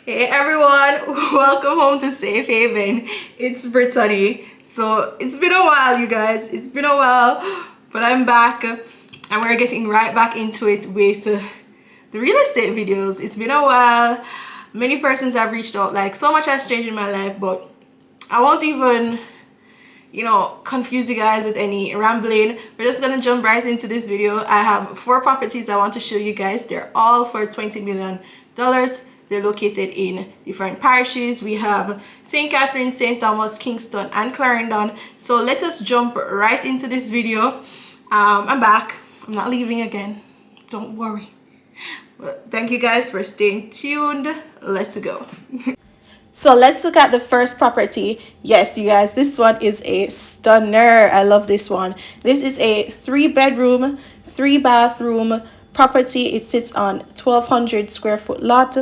Hey everyone, welcome home to Safe Haven. It's Britonny. So it's been a while, you guys. It's been a while, but I'm back and we're getting right back into it with the real estate videos. It's been a while. Many persons have reached out, like so much has changed in my life, but I won't even confuse you guys with any rambling. We're just gonna jump right into this video. I have 4 properties I want to show you guys. They're all for $20 million. They're located in different parishes. We have St. Catherine, St. Thomas, Kingston, and Clarendon. So let us jump right into this video. I'm back. I'm not leaving again. Don't worry. But thank you guys for staying tuned. Let's go. So let's look at the first property. Yes, you guys, this one is a stunner. I love this one. This is a 3-bedroom, 3-bathroom property. It sits on 1,200 square foot lot.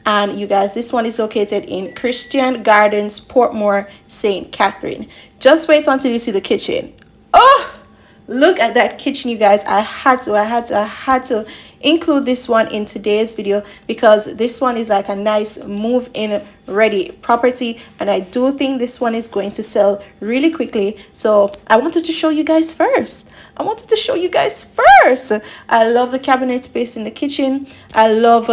And you guys, this one is located in Christian Gardens, Portmore, St. Catherine. Just wait until you see the kitchen. Oh, look at that kitchen, you guys. I had to include this one in today's video because this one is like a nice move-in ready property, and I do think this one is going to sell really quickly. So I wanted to show you guys first. I love the cabinet space in the kitchen. I love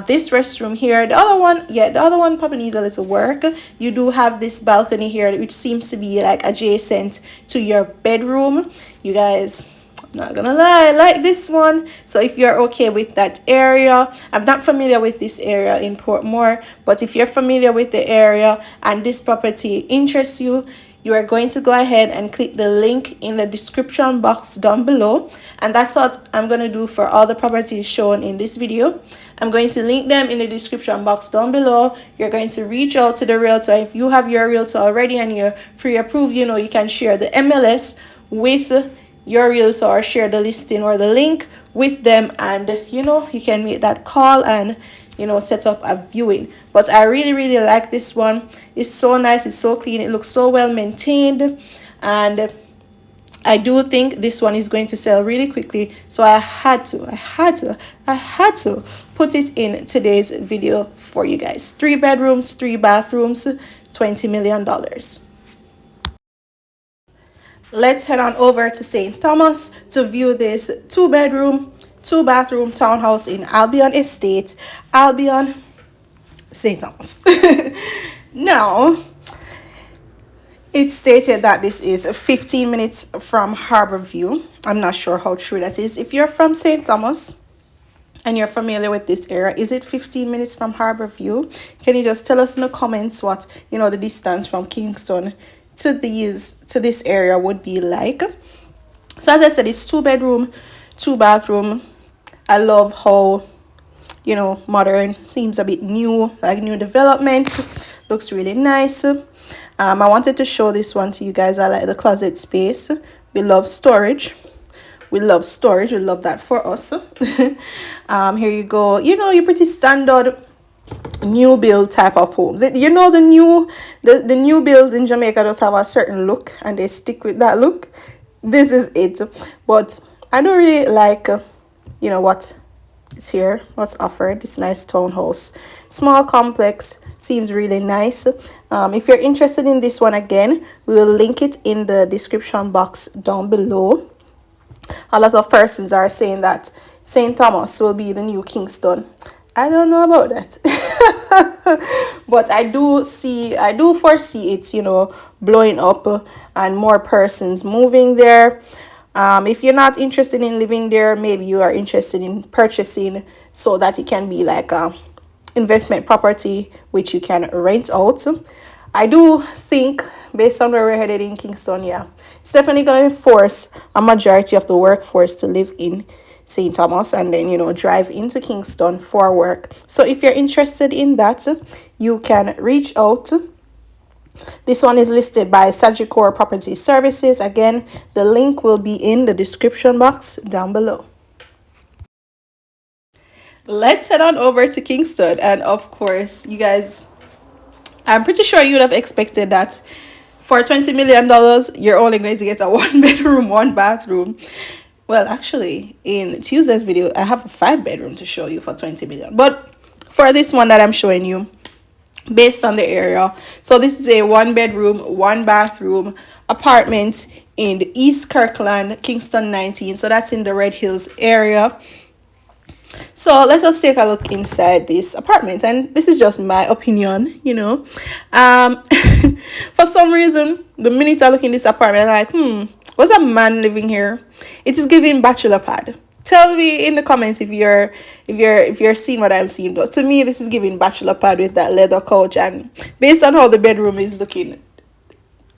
this restroom here. The other one probably needs a little work. You do have this balcony here, which seems to be like adjacent to your bedroom. You guys, not gonna lie, I like this one. So if you're okay with that area, I'm not familiar with this area in Portmore, but if you're familiar with the area and this property interests you, you are going to go ahead and click the link in the description box down below. And that's what I'm going to do for all the properties shown in this video. I'm going to link them in the description box down below. You're going to reach out to the realtor. If you have your realtor already and you're pre-approved, you can share the MLS with your realtor or share the listing or the link with them, and you can make that call and set up a viewing. But I really like this one. It's so nice, it's so clean, it looks so well maintained, and I do think this one is going to sell really quickly. So I had to put it in today's video for you guys. 3 bedrooms, 3 bathrooms, $20 million. Let's head on over to St. Thomas to view this 2-bedroom, 2-bathroom townhouse in Albion Estate, Albion, St. Thomas. Now, it's stated that this is 15 minutes from Harborview. I'm not sure how true that is. If you're from St. Thomas and you're familiar with this area, is it 15 minutes from Harborview? Can you just tell us in the comments what the distance from Kingston to this area would be like? So as I said, it's 2-bedroom, 2-bathroom. I love how modern, seems a bit new, like new development. Looks really nice. I wanted to show this one to you guys. I like the closet space. We love storage. We love that for us. Here you go. You're pretty standard new build type of homes. The new builds in Jamaica just have a certain look and they stick with that look. This is it. But I don't really like what is here, what's offered. This nice townhouse, small complex, seems really nice. If you're interested in this one, again, we'll link it in the description box down below. A lot of persons are saying that St. Thomas will be the new Kingston. I don't know about that. But I do foresee it blowing up and more persons moving there. If you're not interested in living there, maybe you are interested in purchasing so that it can be like a investment property which you can rent out. I do think, based on where we're headed in Kingston, it's definitely going to force a majority of the workforce to live in St. Thomas and then drive into Kingston for work. So if you're interested in that, you can reach out. This one is listed by Sagicor Property Services. Again, the link will be in the description box down below. Let's head on over to Kingston, and of course, you guys, I'm pretty sure you would have expected that for $20 million you're only going to get a 1-bedroom, 1-bathroom. Well, actually, in Tuesday's video, I have a 5-bedroom to show you for $20 million. But for this one that I'm showing you, based on the area. So this is a 1 bedroom, 1 bathroom apartment in the East Kirkland, Kingston 19. So that's in the Red Hills area. So let us take a look inside this apartment, and this is just my opinion, for some reason, the minute I look in this apartment, I'm like, was a man living here? It is giving bachelor pad. Tell me in the comments if you're seeing what I'm seeing. But to me, this is giving bachelor pad with that leather couch, and based on how the bedroom is looking,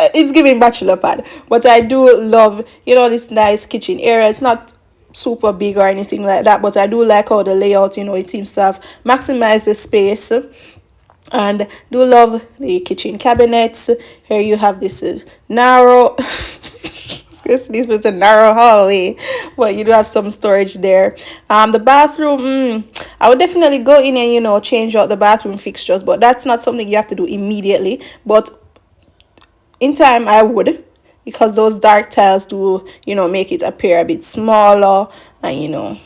it's giving bachelor pad. But I do love, this nice kitchen area. It's not super big or anything like that, but I do like how the layout, it seems to have maximized the space. And do love the kitchen cabinets. Here you have this narrow this is a narrow hallway, but you do have some storage there. The bathroom, I would definitely go in and change out the bathroom fixtures, but that's not something you have to do immediately. But in time I would, because those dark tiles do make it appear a bit smaller, and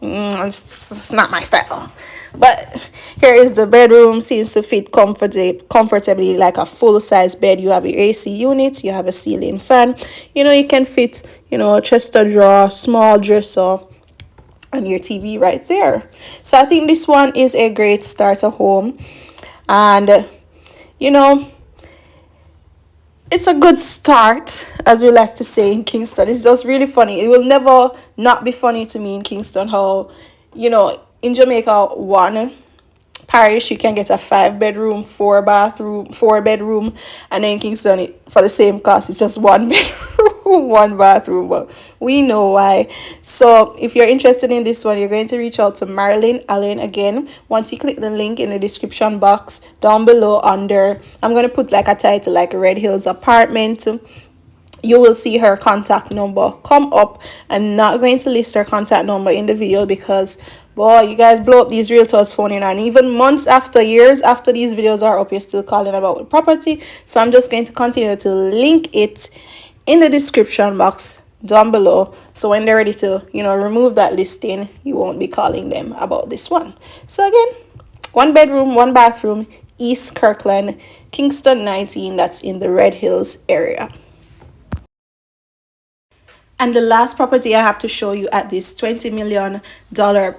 it's not my style. But here is the bedroom. Seems to fit comfortably like a full-size bed. You have your AC unit, you have a ceiling fan, you can fit a chest of drawer, small dresser, and your TV right there. So I think this one is a great starter home. And it's a good start, as we like to say in Kingston. It's just really funny. It will never not be funny to me in Kingston how, in Jamaica, one parish you can get a 5 bedroom, 4 bathroom, 4 bedroom, and then in Kingston, for the same cost, it's just 1 bedroom, 1 bathroom. But we know why. So if you're interested in this one, you're going to reach out to Marilyn Allen again. Once you click the link in the description box down below under, I'm going to put like a title like Red Hills apartment. You will see her contact number come up. I'm not going to list her contact number in the video because, boy, you guys blow up these realtors phoning, and even months after, years after these videos are up, you're still calling about the property. So I'm just going to continue to link it in the description box down below, so when they're ready to remove that listing, you won't be calling them about this one. So again, 1 bedroom, 1 bathroom, East Kirkland, Kingston 19. That's in the Red Hills area. And the last property I have to show you at this $20 million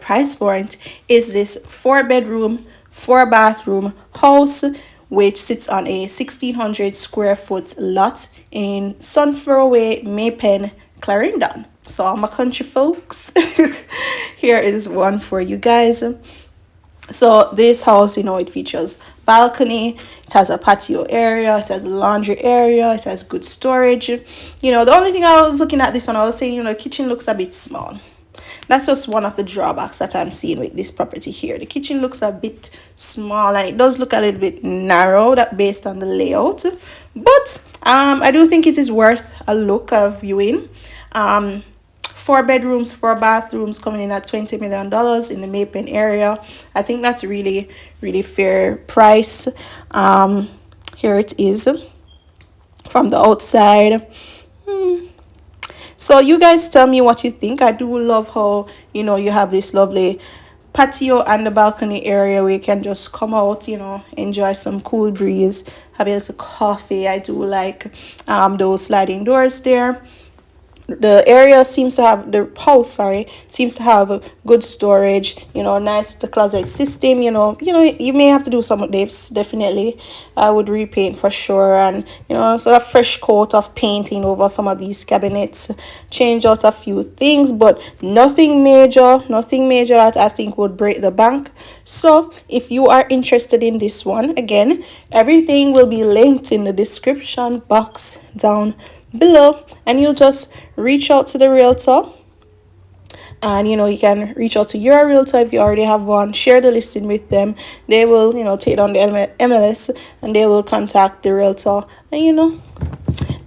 price point is this 4 bedroom, 4 bathroom house, which sits on a 1,600 square foot lot in Sunflower Way, Maypen, Clarendon. So all my country folks, here is one for you guys. So this house, it features balcony, it has a patio area, it has a laundry area, it has good storage. The only thing I was looking at this one, I was saying, the kitchen looks a bit small. That's just one of the drawbacks that I'm seeing with this property here. The kitchen looks a bit small, and it does look a little bit narrow, that based on the layout. But I do think it is worth a look, a viewing. 4 bedrooms, 4 bathrooms, coming in at $20 million in the Maypen area. I think that's really, really fair price. Here it is from the outside. So you guys tell me what you think. I do love how you have this lovely patio and the balcony area where you can just come out, enjoy some cool breeze, have a little coffee. I do like those sliding doors there. The area seems to have, the house, seems to have a good storage, nice the closet system. You may have to do some updates. Definitely I would repaint for sure, and so a fresh coat of painting over some of these cabinets, change out a few things, but nothing major that I think would break the bank. So if you are interested in this one, again, everything will be linked in the description box down below, and you'll just reach out to the realtor, and you can reach out to your realtor if you already have one. Share the listing with them. They will take down the MLS, and they will contact the realtor and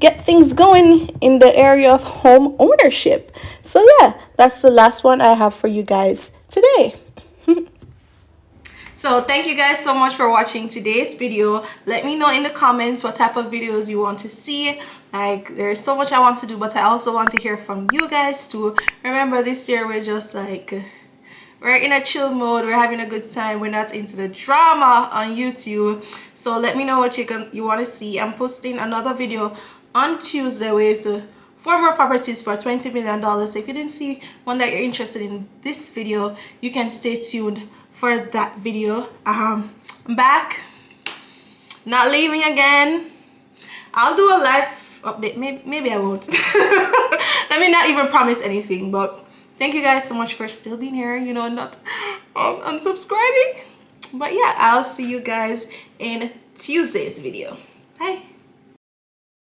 get things going in the area of home ownership. So yeah, that's the last one I have for you guys today. So thank you guys so much for watching today's video. Let me know in the comments what type of videos you want to see. Like, there's so much I want to do, but I also want to hear from you guys too. Remember, this year we're we're in a chill mode, we're having a good time, we're not into the drama on YouTube. So let me know what you want to see. I'm posting another video on Tuesday with 4 more properties for $20 million. So if you didn't see one that you're interested in this video, you can stay tuned for that video. I'm back, not leaving again. I'll do a live update. Maybe I won't. Let me not even promise anything, but thank you guys so much for still being here, you know, not unsubscribing. But yeah, I'll see you guys in Tuesday's video. Bye.